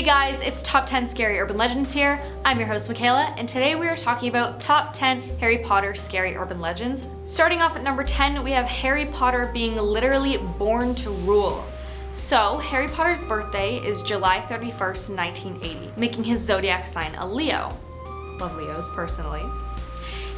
guys, it's Top 10 Scary Urban Legends here. I'm your host Makayla, and today we are talking about Top 10 Harry Potter Scary Urban Legends. Starting off at number 10, we have Harry Potter being literally born to rule. So, Harry Potter's birthday is July 31st, 1980, making his zodiac sign a Leo. Love Leos, personally.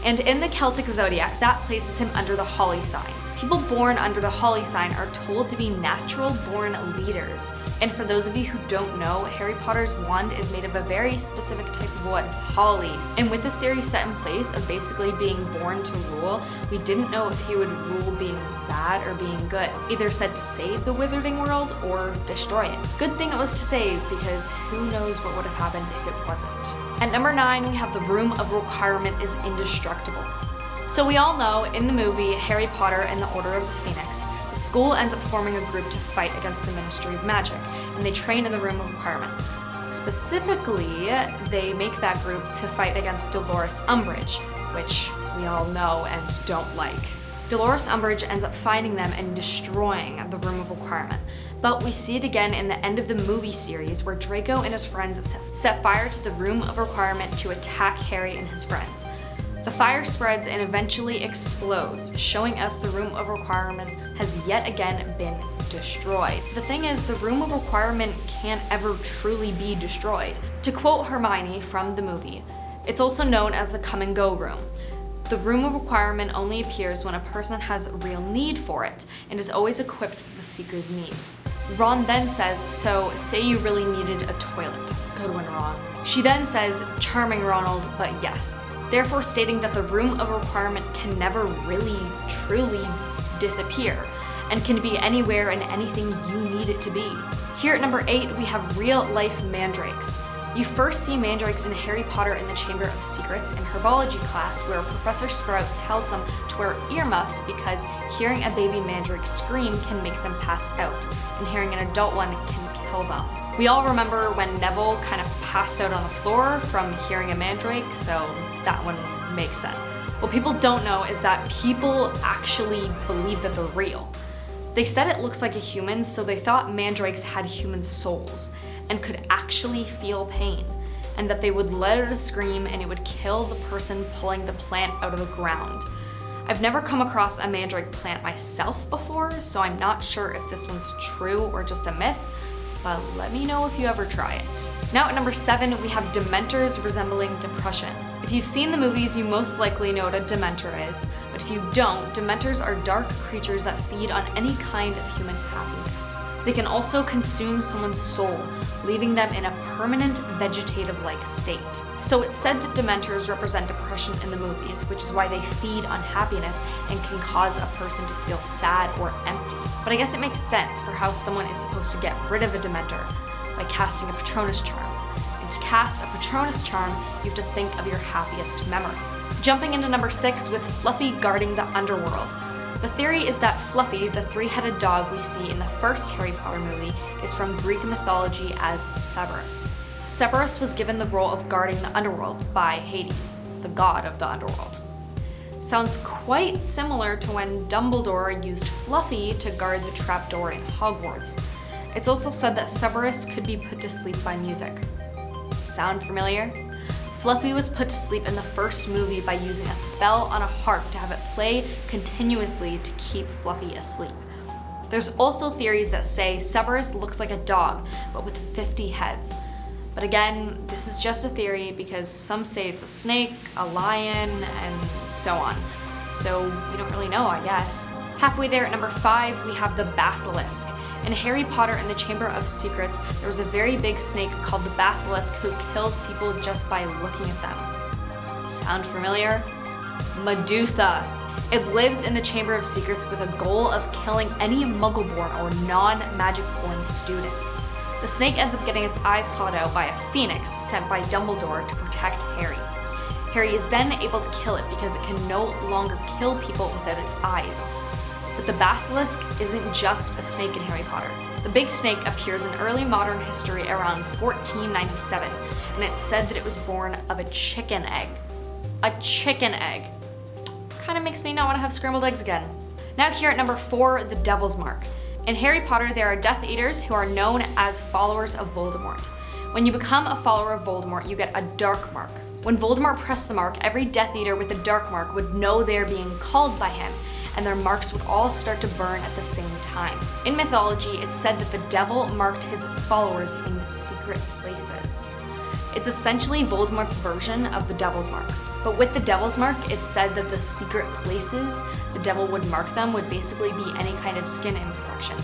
And in the Celtic zodiac, that places him under the Holly sign. People born under the Holly sign are told to be natural-born leaders. And for those of you who don't know, Harry Potter's wand is made of a very specific type of wood, holly. And with this theory set in place of basically being born to rule, we didn't know if he would rule being bad or being good. Either said to save the wizarding world or destroy it. Good thing it was to save, because who knows what would have happened if it wasn't. At number 9, we have the Room of Requirement is Indestructible. So we all know, in the movie Harry Potter and the Order of the Phoenix, the school ends up forming a group to fight against the Ministry of Magic, and they train in the Room of Requirement. Specifically, they make that group to fight against Dolores Umbridge, which we all know and don't like. Dolores Umbridge ends up finding them and destroying the Room of Requirement. But we see it again in the end of the movie series, where Draco and his friends set fire to the Room of Requirement to attack Harry and his friends. The fire spreads and eventually explodes, showing us the Room of Requirement has yet again been destroyed. The thing is, the Room of Requirement can't ever truly be destroyed. To quote Hermione from the movie, it's also known as the come and go room. The Room of Requirement only appears when a person has a real need for it, and is always equipped for the seeker's needs. Ron then says, so say you really needed a toilet. Good one, Ron. She then says, charming Ronald, but yes. Therefore stating that the Room of Requirement can never really, truly disappear, and can be anywhere and anything you need it to be. Here at number 8, we have real-life mandrakes. You first see mandrakes in Harry Potter in the Chamber of Secrets in herbology class, where Professor Sprout tells them to wear earmuffs because hearing a baby mandrake scream can make them pass out, and hearing an adult one can kill them. We all remember when Neville kind of passed out on the floor from hearing a mandrake, so that one makes sense. What people don't know is that people actually believe that they're real. They said it looks like a human, so they thought mandrakes had human souls and could actually feel pain, and that they would let out a scream and it would kill the person pulling the plant out of the ground. I've never come across a mandrake plant myself before, so I'm not sure if this one's true or just a myth, but let me know if you ever try it. Now at number 7, we have Dementors resembling depression. If you've seen the movies, you most likely know what a Dementor is, but if you don't, Dementors are dark creatures that feed on any kind of human happiness. They can also consume someone's soul, leaving them in a permanent vegetative-like state. So it's said that Dementors represent depression in the movies, which is why they feed on happiness and can cause a person to feel sad or empty. But I guess it makes sense for how someone is supposed to get rid of a Dementor, by casting a Patronus charm. And to cast a Patronus charm, you have to think of your happiest memory. Jumping into number 6 with Fluffy guarding the Underworld. The theory is that Fluffy, the three-headed dog we see in the first Harry Potter movie, is from Greek mythology as Cerberus. Cerberus was given the role of guarding the Underworld by Hades, the god of the Underworld. Sounds quite similar to when Dumbledore used Fluffy to guard the trapdoor in Hogwarts. It's also said that Cerberus could be put to sleep by music. Sound familiar? Fluffy was put to sleep in the first movie by using a spell on a harp to have it play continuously to keep Fluffy asleep. There's also theories that say Cerberus looks like a dog, but with 50 heads. But again, this is just a theory because some say it's a snake, a lion, and so on. So we don't really know, I guess. Halfway there at number 5, we have the Basilisk. In Harry Potter and the Chamber of Secrets, there was a very big snake called the Basilisk who kills people just by looking at them. Sound familiar? Medusa. It lives in the Chamber of Secrets with a goal of killing any Muggle-born or non-magic-born students. The snake ends up getting its eyes clawed out by a phoenix sent by Dumbledore to protect Harry. Harry is then able to kill it because it can no longer kill people without its eyes. But the Basilisk isn't just a snake in Harry Potter. The big snake appears in early modern history around 1497, and it's said that it was born of a chicken egg. A chicken egg. Kinda makes me not want to have scrambled eggs again. Now here at number 4, the Devil's Mark. In Harry Potter, there are Death Eaters who are known as followers of Voldemort. When you become a follower of Voldemort, you get a dark mark. When Voldemort pressed the mark, every Death Eater with a dark mark would know they're being called by him, and their marks would all start to burn at the same time. In mythology, it's said that the devil marked his followers in secret places. It's essentially Voldemort's version of the Devil's Mark. But with the Devil's Mark, it's said that the secret places the devil would mark them would basically be any kind of skin imperfection.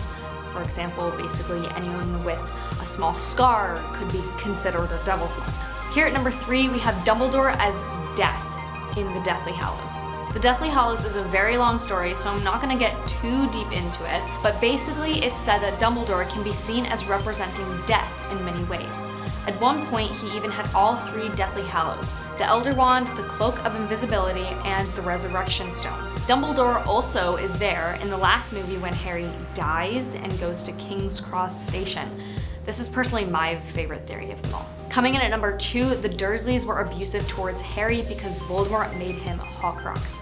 For example, basically anyone with a small scar could be considered a Devil's Mark. Here at number 3, we have Dumbledore as Death in the Deathly Hallows. The Deathly Hallows is a very long story, so I'm not going to get too deep into it, but basically it's said that Dumbledore can be seen as representing death in many ways. At one point, he even had all 3 Deathly Hallows: the Elder Wand, the Cloak of Invisibility, and the Resurrection Stone. Dumbledore also is there in the last movie when Harry dies and goes to King's Cross Station. This is personally my favorite theory of them all. Coming in at number 2, the Dursleys were abusive towards Harry because Voldemort made him a Horcrux.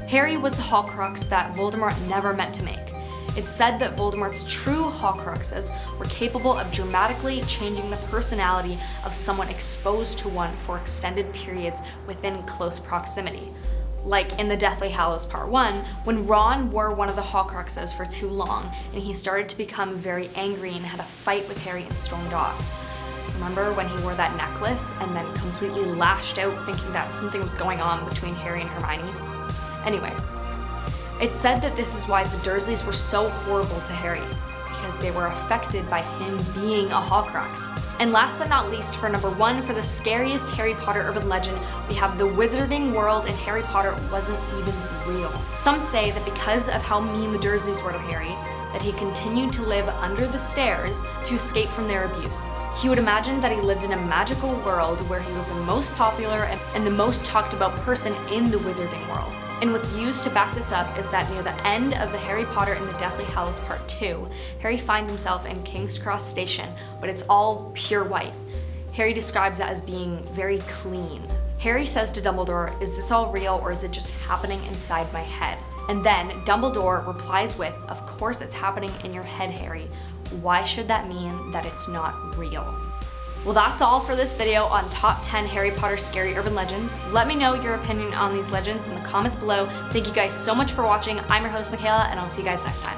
Harry was the Horcrux that Voldemort never meant to make. It's said that Voldemort's true Horcruxes were capable of dramatically changing the personality of someone exposed to one for extended periods within close proximity. Like in the Deathly Hallows Part 1, when Ron wore one of the Horcruxes for too long and he started to become very angry and had a fight with Harry and stormed off. Remember when he wore that necklace and then completely lashed out thinking that something was going on between Harry and Hermione? Anyway, it's said that this is why the Dursleys were so horrible to Harry, because they were affected by him being a Horcrux. And last but not least, for number 1, for the scariest Harry Potter urban legend, we have the Wizarding World in Harry Potter wasn't even real. Some say that because of how mean the Dursleys were to Harry, that he continued to live under the stairs to escape from their abuse. He would imagine that he lived in a magical world where he was the most popular and the most talked about person in the Wizarding World. And what's used to back this up is that near the end of the Harry Potter and the Deathly Hallows Part 2, Harry finds himself in King's Cross Station, but it's all pure white. Harry describes that as being very clean. Harry says to Dumbledore, "Is this all real or is it just happening inside my head?" And then Dumbledore replies with, "Of course it's happening in your head, Harry. Why should that mean that it's not real?" Well, that's all for this video on top 10 Harry Potter scary urban legends. Let me know your opinion on these legends in the comments below. Thank you guys so much for watching. I'm your host, Makayla, and I'll see you guys next time.